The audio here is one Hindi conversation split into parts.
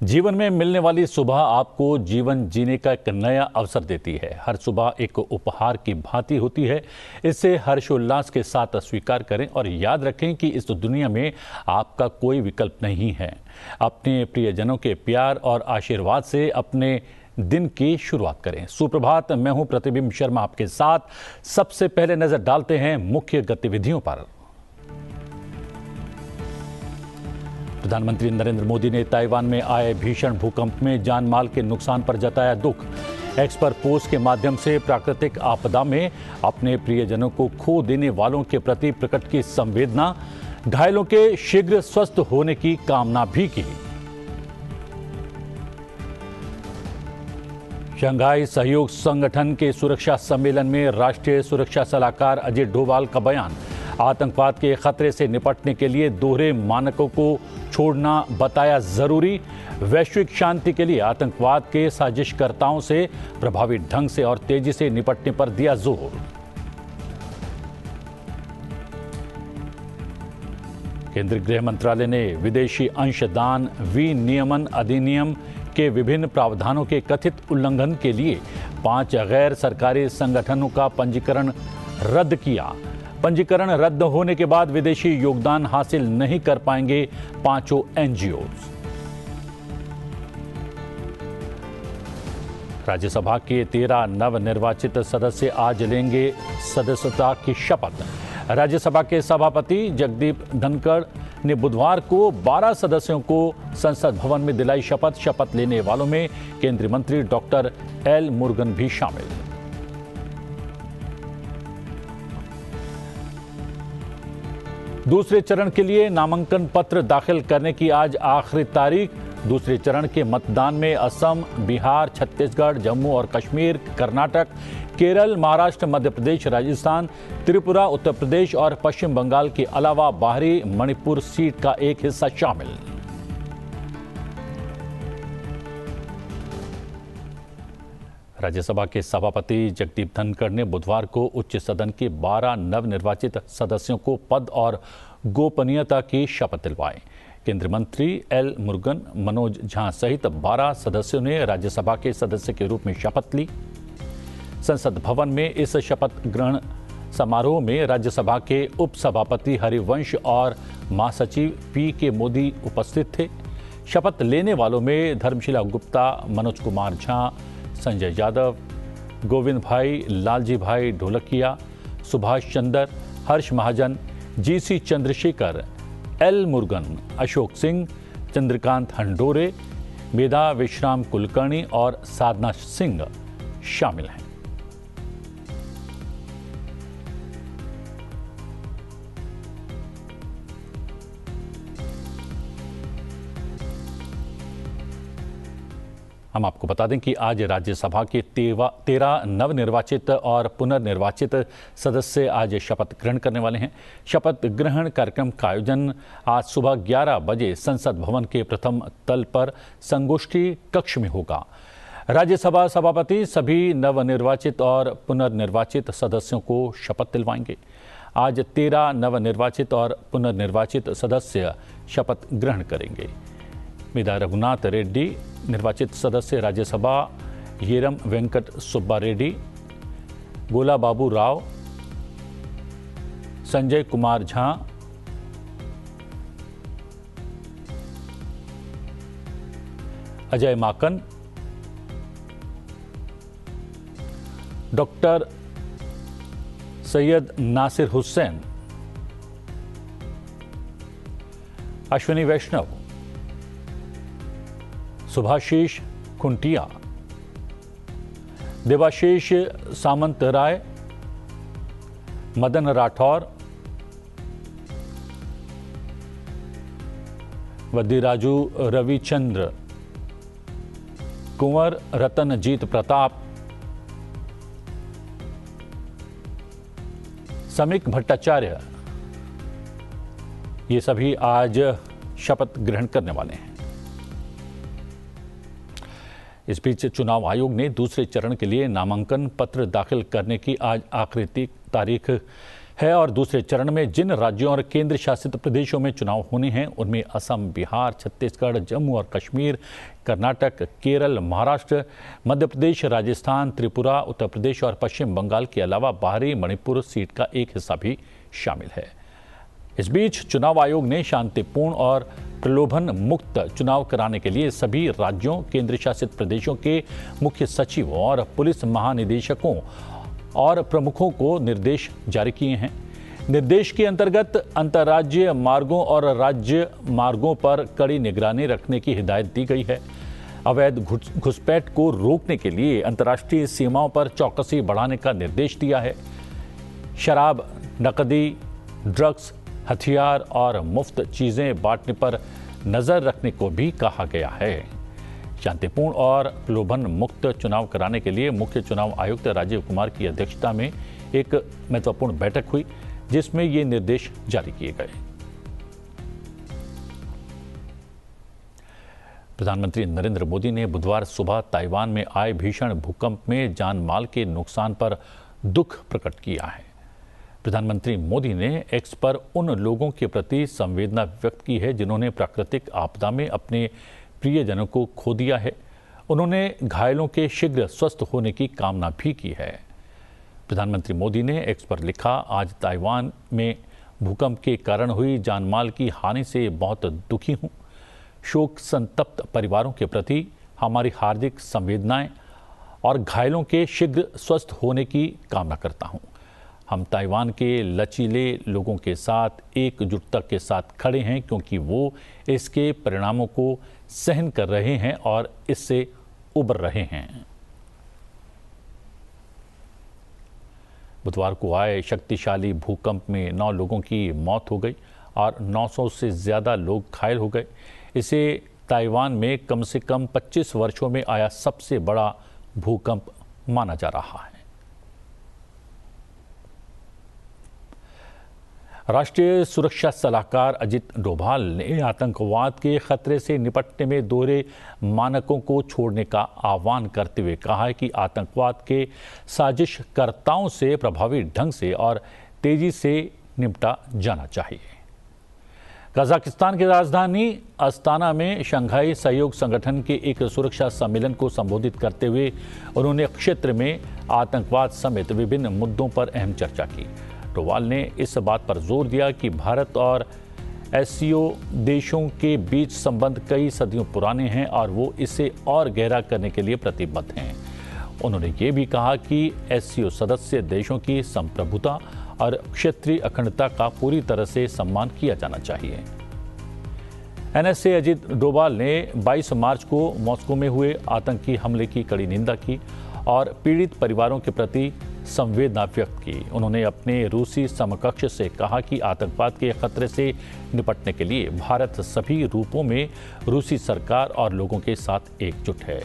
जीवन में मिलने वाली सुबह आपको जीवन जीने का एक नया अवसर देती है। हर सुबह एक उपहार की भांति होती है। इसे हर्षोल्लास के साथ स्वीकार करें और याद रखें कि इस दुनिया में आपका कोई विकल्प नहीं है। अपने प्रियजनों के प्यार और आशीर्वाद से अपने दिन की शुरुआत करें। सुप्रभात, मैं हूं प्रतिबिंब शर्मा आपके साथ। सबसे पहले नजर डालते हैं मुख्य गतिविधियों पर। प्रधानमंत्री नरेंद्र मोदी ने ताइवान में आए भीषण भूकंप में जान माल के नुकसान पर जताया दुख। एक्स पर पोस्ट के माध्यम से प्राकृतिक आपदा में अपने प्रियजनों को खो देने वालों के प्रति प्रकट की संवेदना, घायलों के शीघ्र स्वस्थ होने की कामना भी की। शंघाई सहयोग संगठन के सुरक्षा सम्मेलन में राष्ट्रीय सुरक्षा सलाहकार अजित डोभाल का बयान। आतंकवाद के खतरे से निपटने के लिए दोहरे मानकों को छोड़ना बताया जरूरी। वैश्विक शांति के लिए आतंकवाद के साजिशकर्ताओं से प्रभावी ढंग से और तेजी से निपटने पर दिया जोर। केंद्रीय गृह मंत्रालय ने विदेशी अंशदान विनियमन अधिनियम के विभिन्न प्रावधानों के कथित उल्लंघन के लिए 5 गैर सरकारी संगठनों का पंजीकरण रद्द किया। पंजीकरण रद्द होने के बाद विदेशी योगदान हासिल नहीं कर पाएंगे 5 एनजीओज। राज्यसभा के 13 नवनिर्वाचित सदस्य आज लेंगे सदस्यता की शपथ। राज्यसभा के सभापति जगदीप धनखड़ ने बुधवार को 12 सदस्यों को संसद भवन में दिलाई शपथ। शपथ लेने वालों में केंद्रीय मंत्री डॉक्टर एल मुरुगन भी शामिल। दूसरे चरण के लिए नामांकन पत्र दाखिल करने की आज आखिरी तारीख। दूसरे चरण के मतदान में असम, बिहार, छत्तीसगढ़, जम्मू और कश्मीर, कर्नाटक, केरल, महाराष्ट्र, मध्य प्रदेश, राजस्थान, त्रिपुरा, उत्तर प्रदेश और पश्चिम बंगाल के अलावा बाहरी मणिपुर सीट का एक हिस्सा शामिल। राज्यसभा के सभापति जगदीप धनखड़ ने बुधवार को उच्च सदन के 12 नवनिर्वाचित सदस्यों को पद और गोपनीयता की शपथ दिलवाई। केंद्रीय मंत्री एल मुरुगन, मनोज झा सहित 12 सदस्यों ने राज्यसभा के सदस्य के रूप में शपथ ली। संसद भवन में इस शपथ ग्रहण समारोह में राज्यसभा के उपसभापति हरिवंश और महासचिव पी के मोदी उपस्थित थे। शपथ लेने वालों में धर्मशिला गुप्ता, मनोज कुमार झा, संजय यादव, गोविंद भाई, लालजी भाई ढोलकिया, सुभाष चंद्र, हर्ष महाजन, जीसी चंद्रशेखर, एल मुरुगन, अशोक सिंह, चंद्रकांत हंडोरे, मेधा विश्राम कुलकर्णी और साधना सिंह शामिल हैं। हम आपको बता दें कि आज राज्यसभा के 13 नवनिर्वाचित और पुनर्निर्वाचित सदस्य आज शपथ ग्रहण करने वाले हैं। शपथ ग्रहण कार्यक्रम का आयोजन आज सुबह 11 बजे संसद भवन के प्रथम तल पर संगोष्ठी कक्ष में होगा। राज्यसभा सभापति सभी नवनिर्वाचित और पुनर्निर्वाचित सदस्यों को शपथ दिलवाएंगे। आज 13 नवनिर्वाचित और पुनर्निर्वाचित सदस्य शपथ ग्रहण करेंगे। मेधा रघुनाथ रेड्डी निर्वाचित सदस्य राज्यसभा, येरम वेंकट सुब्बा रेड्डी, गोला बाबू राव, संजय कुमार झा, अजय माकन, डॉक्टर सैयद नासिर हुसैन, अश्विनी वैष्णव, सुभाशीष खुंटिया, देवाशीष सामंत राय, मदन राठौर, वद्दीराजू रविचंद्र, कुंवर रतनजीत प्रताप, समीक भट्टाचार्य, ये सभी आज शपथ ग्रहण करने वाले हैं। इस बीच चुनाव आयोग ने दूसरे चरण के लिए नामांकन पत्र दाखिल करने की आज आखिरी तारीख है और दूसरे चरण में जिन राज्यों और केंद्र शासित प्रदेशों में चुनाव होने हैं उनमें असम, बिहार, छत्तीसगढ़, जम्मू और कश्मीर, कर्नाटक, केरल, महाराष्ट्र, मध्य प्रदेश, राजस्थान, त्रिपुरा, उत्तर प्रदेश और पश्चिम बंगाल के अलावा बाहरी मणिपुर सीट का एक हिस्सा भी शामिल है। इस बीच चुनाव आयोग ने शांतिपूर्ण और प्रलोभन मुक्त चुनाव कराने के लिए सभी राज्यों, केंद्र शासित प्रदेशों के मुख्य सचिवों और पुलिस महानिदेशकों और प्रमुखों को निर्देश जारी किए हैं। निर्देश के अंतर्गत अंतर्राज्यीय मार्गों और राज्य मार्गों पर कड़ी निगरानी रखने की हिदायत दी गई है। अवैध घुसपैठ को रोकने के लिए अंतर्राष्ट्रीय सीमाओं पर चौकसी बढ़ाने का निर्देश दिया है। शराब, नकदी, ड्रग्स, हथियार और मुफ्त चीजें बांटने पर नजर रखने को भी कहा गया है। शांतिपूर्ण और प्रलोभन मुक्त चुनाव कराने के लिए मुख्य चुनाव आयुक्त राजीव कुमार की अध्यक्षता में एक महत्वपूर्ण बैठक हुई, जिसमें ये निर्देश जारी किए गए। प्रधानमंत्री नरेंद्र मोदी ने बुधवार सुबह ताइवान में आए भीषण भूकंप में जान माल के नुकसान पर दुख प्रकट किया है। प्रधानमंत्री मोदी ने एक्स पर उन लोगों के प्रति संवेदना व्यक्त की है जिन्होंने प्राकृतिक आपदा में अपने प्रियजनों को खो दिया है। उन्होंने घायलों के शीघ्र स्वस्थ होने की कामना भी की है। प्रधानमंत्री मोदी ने एक्स पर लिखा, आज ताइवान में भूकंप के कारण हुई जानमाल की हानि से बहुत दुखी हूँ। शोक संतप्त परिवारों के प्रति हमारी हार्दिक संवेदनाएं और घायलों के शीघ्र स्वस्थ होने की कामना करता हूँ। हम ताइवान के लचीले लोगों के साथ एकजुटता के साथ खड़े हैं क्योंकि वो इसके परिणामों को सहन कर रहे हैं और इससे उबर रहे हैं। बुधवार को आए शक्तिशाली भूकंप में 9 लोगों की मौत हो गई और 900 से ज़्यादा लोग घायल हो गए। इसे ताइवान में कम से कम 25 वर्षों में आया सबसे बड़ा भूकंप माना जा रहा है। राष्ट्रीय सुरक्षा सलाहकार अजित डोभाल ने आतंकवाद के खतरे से निपटने में दोहरे मानकों को छोड़ने का आह्वान करते हुए कहा है कि आतंकवाद के साजिशकर्ताओं से प्रभावी ढंग से और तेजी से निपटा जाना चाहिए। कजाकिस्तान की राजधानी अस्ताना में शंघाई सहयोग संगठन के एक सुरक्षा सम्मेलन को संबोधित करते हुए उन्होंने क्षेत्र में आतंकवाद समेत विभिन्न मुद्दों पर अहम चर्चा की। डोभाल ने इस बात पर जोर दिया कि भारत और एससीओ देशों के बीच संबंध कई सदियों पुराने हैं और वो इसे और गहरा करने के लिए प्रतिबद्ध हैं। उन्होंने ये भी कहा कि एससीओ सदस्य देशों की संप्रभुता और क्षेत्रीय अखंडता का पूरी तरह से सम्मान किया जाना चाहिए। एनएसए अजित डोभाल ने 22 मार्च को मॉस्को में हुए आतंकी हमले की कड़ी निंदा की और पीड़ित परिवारों के प्रति संवेदना व्यक्त की। उन्होंने अपने रूसी समकक्ष से कहा कि आतंकवाद के खतरे से निपटने के लिए भारत सभी रूपों में रूसी सरकार और लोगों के साथ एकजुट है।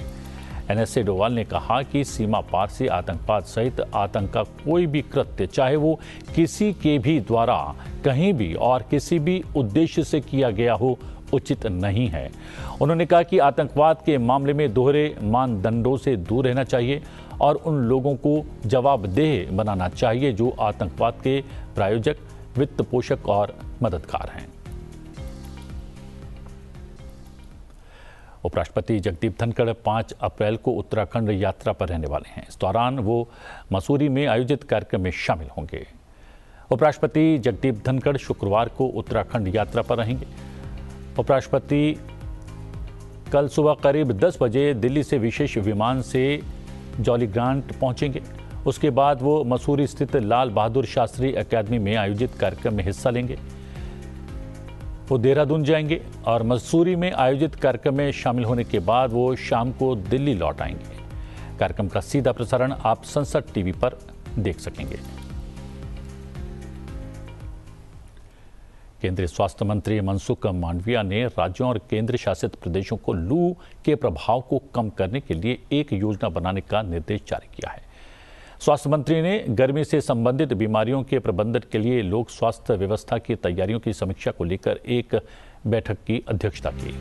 एनएसए डोभाल ने कहा कि सीमा पार से आतंकवाद सहित आतंक का कोई भी कृत्य, चाहे वो किसी के भी द्वारा कहीं भी और किसी भी उद्देश्य से किया गया हो, उचित नहीं है। उन्होंने कहा कि आतंकवाद के मामले में दोहरे मानदंडों से दूर रहना चाहिए और उन लोगों को जवाबदेह बनाना चाहिए जो आतंकवाद के प्रायोजक, वित्त पोषक और मददगार हैं। उपराष्ट्रपति जगदीप धनखड़ 5 अप्रैल को उत्तराखंड यात्रा पर रहने वाले हैं। इस दौरान वो मसूरी में आयोजित कार्यक्रम में शामिल होंगे। उपराष्ट्रपति जगदीप धनखड़ शुक्रवार को उत्तराखंड यात्रा पर रहेंगे। उपराष्ट्रपति कल सुबह करीब 10 बजे दिल्ली से विशेष विमान से जॉलीग्रांट पहुंचेंगे। उसके बाद वो मसूरी स्थित लाल बहादुर शास्त्री अकादमी में आयोजित कार्यक्रम में हिस्सा लेंगे। वो देहरादून जाएंगे और मसूरी में आयोजित कार्यक्रम में शामिल होने के बाद वो शाम को दिल्ली लौट आएंगे। कार्यक्रम का सीधा प्रसारण आप संसद टीवी पर देख सकेंगे। केंद्रीय स्वास्थ्य मंत्री मनसुख मांडविया ने राज्यों और केंद्र शासित प्रदेशों को लू के प्रभाव को कम करने के लिए एक योजना बनाने का निर्देश जारी किया है। स्वास्थ्य मंत्री ने गर्मी से संबंधित बीमारियों के प्रबंधन के लिए लोक स्वास्थ्य व्यवस्था की तैयारियों की समीक्षा को लेकर एक बैठक की अध्यक्षता की।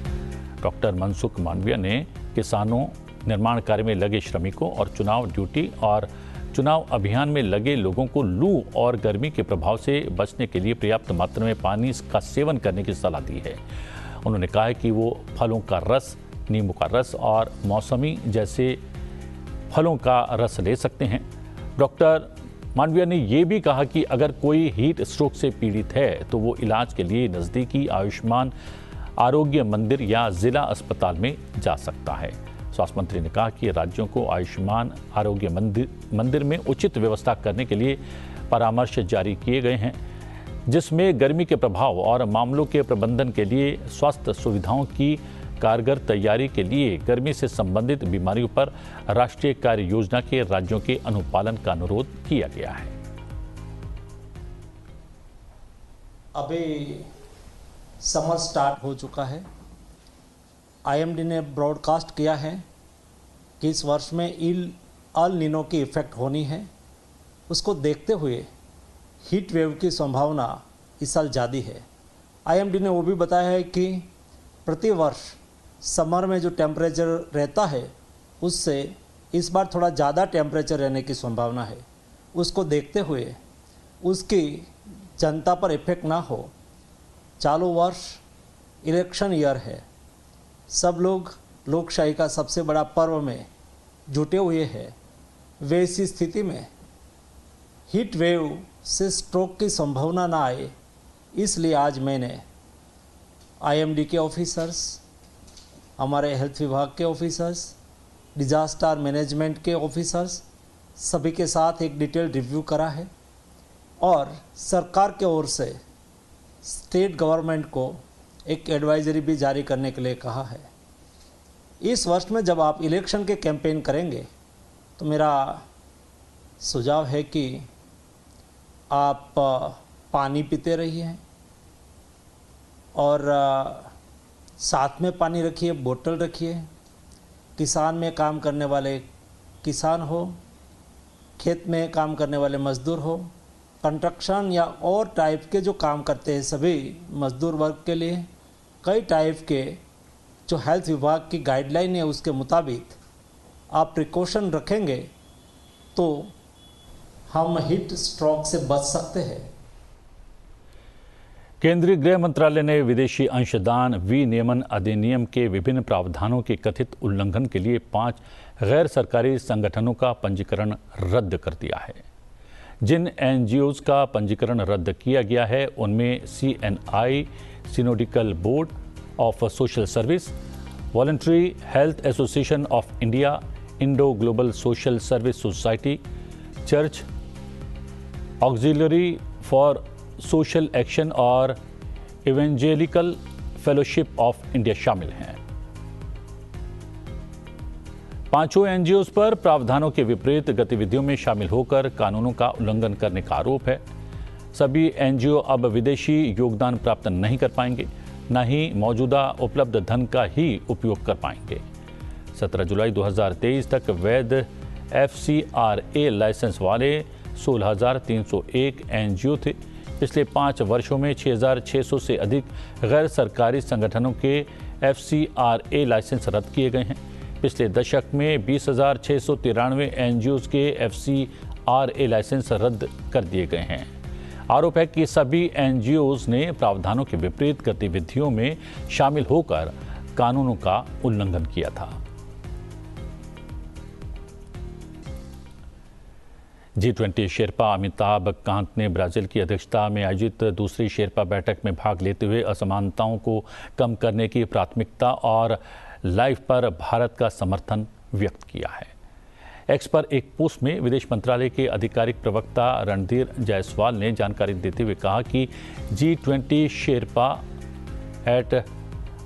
डॉक्टर मनसुख मांडविया ने किसानों, निर्माण कार्य में लगे श्रमिकों और चुनाव ड्यूटी और चुनाव अभियान में लगे लोगों को लू और गर्मी के प्रभाव से बचने के लिए पर्याप्त मात्रा में पानी का सेवन करने की सलाह दी है। उन्होंने कहा है कि वो फलों का रस, नींबू का रस और मौसमी जैसे फलों का रस ले सकते हैं। डॉक्टर मांडविया ने यह भी कहा कि अगर कोई हीट स्ट्रोक से पीड़ित है तो वो इलाज के लिए नज़दीकी आयुष्मान आरोग्य मंदिर या जिला अस्पताल में जा सकता है। स्वास्थ्य मंत्री ने कहा कि राज्यों को आयुष्मान आरोग्य मंदिर में उचित व्यवस्था करने के लिए परामर्श जारी किए गए हैं, जिसमें गर्मी के प्रभाव और मामलों के प्रबंधन के लिए स्वास्थ्य सुविधाओं की कारगर तैयारी के लिए गर्मी से संबंधित बीमारियों पर राष्ट्रीय कार्य योजना के राज्यों के अनुपालन का अनुरोध किया गया है। अभी समर स्टार्ट हो चुका है। आईएमडी ने ब्रॉडकास्ट किया है कि इस वर्ष में अल नीनो की इफेक्ट होनी है। उसको देखते हुए हीट वेव की संभावना इस साल ज़्यादा है। आईएमडी ने वो भी बताया है कि प्रति वर्ष समर में जो टेम्परेचर रहता है उससे इस बार थोड़ा ज़्यादा टेम्परेचर रहने की संभावना है। उसको देखते हुए उसकी जनता पर इफेक्ट ना हो। चालू वर्ष इलेक्शन ईयर है। सब लोग लोकशाही का सबसे बड़ा पर्व में जुटे हुए हैं। वे इसी स्थिति में हीट वेव से स्ट्रोक की संभावना ना आए, इसलिए आज मैंने आईएमडी के ऑफिसर्स, हमारे हेल्थ विभाग के ऑफिसर्स, डिजास्टर मैनेजमेंट के ऑफिसर्स सभी के साथ एक डिटेल रिव्यू करा है और सरकार के ओर से स्टेट गवर्नमेंट को एक एडवाइजरी भी जारी करने के लिए कहा है। इस वर्ष में जब आप इलेक्शन के कैंपेन करेंगे तो मेरा सुझाव है कि आप पानी पीते रहिए और साथ में पानी रखिए, बोतल रखिए। किसान में काम करने वाले किसान हो, खेत में काम करने वाले मजदूर हो, कंस्ट्रक्शन या और टाइप के जो काम करते हैं सभी मजदूर वर्ग के लिए कई टाइप के जो हेल्थ विभाग की गाइडलाइन है उसके मुताबिक आप प्रिकॉशन रखेंगे तो हम हीट स्ट्रोक से बच सकते हैं। केंद्रीय गृह मंत्रालय ने विदेशी अंशदान विनियमन अधिनियम के विभिन्न प्रावधानों के कथित उल्लंघन के लिए 5 गैर सरकारी संगठनों का पंजीकरण रद्द कर दिया है। जिन एनजीओज का पंजीकरण रद्द किया गया है उनमें CNI synodical board of social service, voluntary health association of India, Indo global social service society, church auxiliary for social action और इवेंजेलिकल फेलोशिप ऑफ इंडिया शामिल हैं। 5 एनजीओज पर प्रावधानों के विपरीत गतिविधियों में शामिल होकर कानूनों का उल्लंघन करने का आरोप है। सभी एनजीओ अब विदेशी योगदान प्राप्त नहीं कर पाएंगे, न ही मौजूदा उपलब्ध धन का ही उपयोग कर पाएंगे। 17 जुलाई 2023 तक वैध FCRA लाइसेंस वाले 16,301 एनजीओ थे। पिछले 5 वर्षों में 6,600 से अधिक गैर सरकारी संगठनों के FCRA लाइसेंस रद्द किए गए हैं। पिछले दशक में 20,693 एनजीओज के FCRA लाइसेंस रद्द कर दिए गए हैं। आरोप है कि सभी एनजीओज ने प्रावधानों के विपरीत गतिविधियों में शामिल होकर कानूनों का उल्लंघन किया था। G20 शेरपा अमिताभ कांत ने ब्राजील की अध्यक्षता में आयोजित दूसरी शेरपा बैठक में भाग लेते हुए असमानताओं को कम करने की प्राथमिकता और लाइफ पर भारत का समर्थन व्यक्त किया है। एक्स पर एक पोस्ट में विदेश मंत्रालय के आधिकारिक प्रवक्ता रणधीर जायसवाल ने जानकारी देते हुए कहा कि G20 शेरपा एट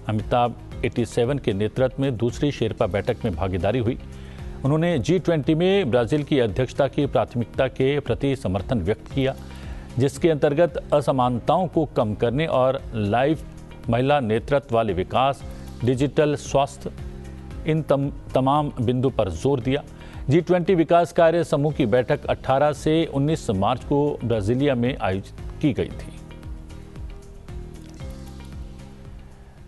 अमिताभ 87 के नेतृत्व में दूसरी शेरपा बैठक में भागीदारी हुई। उन्होंने G20 में ब्राजील की अध्यक्षता की प्राथमिकता के प्रति समर्थन व्यक्त किया, जिसके अंतर्गत असमानताओं को कम करने और लाइफ, महिला नेतृत्व वाले विकास, डिजिटल स्वास्थ्य, इन तमाम बिंदु पर जोर दिया। G20 विकास कार्य समूह की बैठक 18 से 19 मार्च को ब्राजीलिया में आयोजित की गई थी।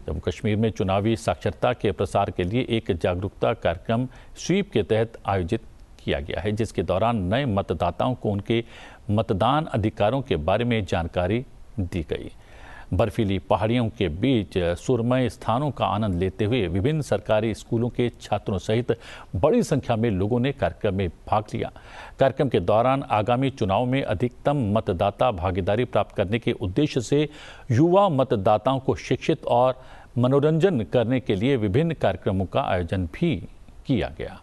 जम्मू कश्मीर में चुनावी साक्षरता के प्रसार के लिए एक जागरूकता कार्यक्रम स्वीप के तहत आयोजित किया गया है, जिसके दौरान नए मतदाताओं को उनके मतदान अधिकारों के बारे में जानकारी दी गई। बर्फीली पहाड़ियों के बीच सुरमय स्थानों का आनंद लेते हुए विभिन्न सरकारी स्कूलों के छात्रों सहित बड़ी संख्या में लोगों ने कार्यक्रम में भाग लिया। कार्यक्रम के दौरान आगामी चुनाव में अधिकतम मतदाता भागीदारी प्राप्त करने के उद्देश्य से युवा मतदाताओं को शिक्षित और मनोरंजन करने के लिए विभिन्न कार्यक्रमों का आयोजन भी किया गया।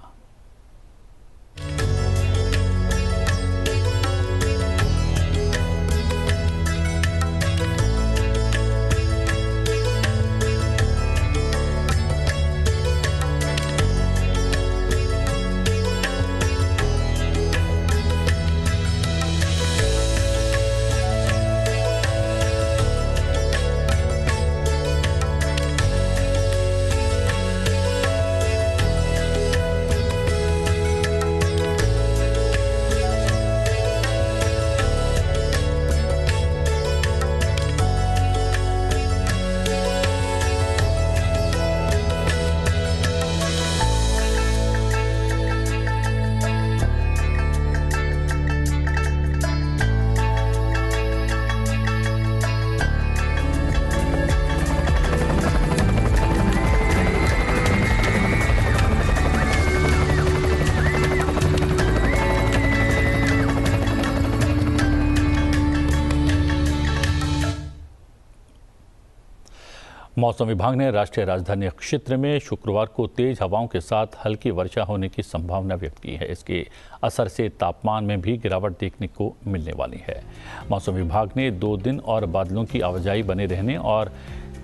मौसम विभाग ने राष्ट्रीय राजधानी क्षेत्र में शुक्रवार को तेज हवाओं के साथ हल्की वर्षा होने की संभावना व्यक्त की है। इसके असर से तापमान में भी गिरावट देखने को मिलने वाली है। मौसम विभाग ने 2 दिन और बादलों की आवाजाही बने रहने और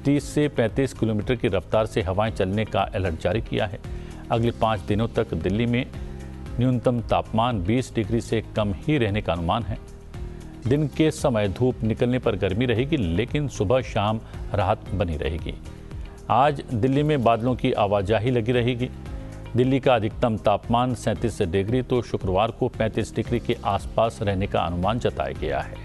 30 से 35 किलोमीटर की रफ्तार से हवाएं चलने का अलर्ट जारी किया है। अगले 5 दिनों तक दिल्ली में न्यूनतम तापमान 20 डिग्री से कम ही रहने का अनुमान है। दिन के समय धूप निकलने पर गर्मी रहेगी, लेकिन सुबह शाम राहत बनी रहेगी। आज दिल्ली में बादलों की आवाजाही लगी रहेगी। दिल्ली का अधिकतम तापमान 37 डिग्री तो शुक्रवार को 35 डिग्री के आसपास रहने का अनुमान जताया गया है।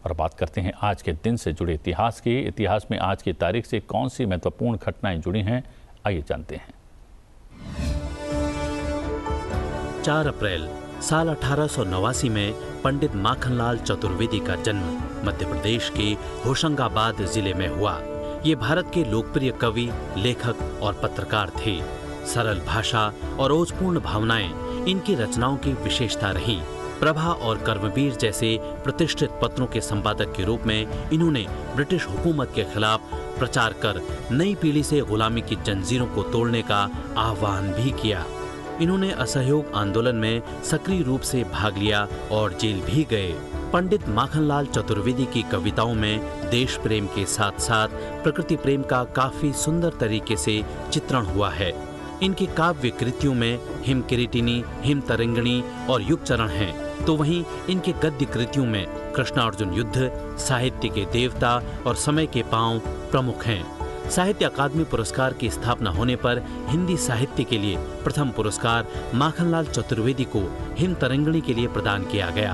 और बात करते हैं आज के दिन से जुड़े इतिहास की। इतिहास में आज की तारीख से कौन सी महत्वपूर्ण घटनाएं जुड़ी हैं, आइए जानते हैं। 4 अप्रैल साल 1889 में पंडित माखनलाल चतुर्वेदी का जन्म मध्य प्रदेश के होशंगाबाद जिले में हुआ। ये भारत के लोकप्रिय कवि, लेखक और पत्रकार थे। सरल भाषा और ओजपूर्ण भावनाएं इनकी रचनाओं की विशेषता रहीं। प्रभा और कर्मवीर जैसे प्रतिष्ठित पत्रों के संपादक के रूप में इन्होंने ब्रिटिश हुकूमत के खिलाफ प्रचार कर नई पीढ़ी से गुलामी की जंजीरों को तोड़ने का आह्वान भी किया। इन्होंने असहयोग आंदोलन में सक्रिय रूप से भाग लिया और जेल भी गए। पंडित माखनलाल चतुर्वेदी की कविताओं में देश प्रेम के साथ साथ प्रकृति प्रेम का काफी सुंदर तरीके से चित्रण हुआ है। इनकी काव्य कृतियों में हिम किरीटिनी, हिम तरंगिणी और युग चरण हैं, तो वहीं इनके गद्य कृतियों में कृष्णार्जुन युद्ध, साहित्य के देवता और समय के पांव प्रमुख हैं। साहित्य अकादमी पुरस्कार की स्थापना होने पर हिंदी साहित्य के लिए प्रथम पुरस्कार माखनलाल चतुर्वेदी को हिम तरंगिणी के लिए प्रदान किया गया।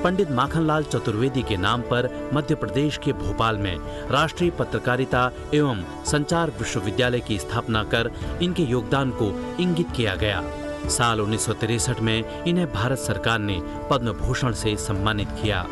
पंडित माखनलाल चतुर्वेदी के नाम पर मध्य प्रदेश के भोपाल में राष्ट्रीय पत्रकारिता एवं संचार विश्वविद्यालय की स्थापना कर इनके योगदान को इंगित किया गया। साल 1963 में इन्हें भारत सरकार ने पद्म भूषण से सम्मानित किया।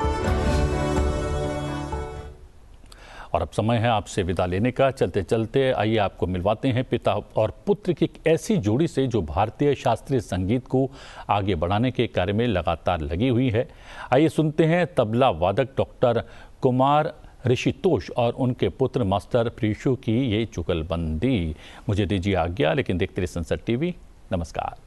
और अब समय है आपसे विदा लेने का। चलते चलते आइए आपको मिलवाते हैं पिता और पुत्र की एक ऐसी जोड़ी से जो भारतीय शास्त्रीय संगीत को आगे बढ़ाने के कार्य में लगातार लगी हुई है। आइए सुनते हैं तबला वादक डॉक्टर कुमार ऋषितोष और उनके पुत्र मास्टर प्रीशु की ये जुगलबंदी। मुझे दीजिए आज्ञा, लेकिन देखते रहिए संसद टीवी। नमस्कार।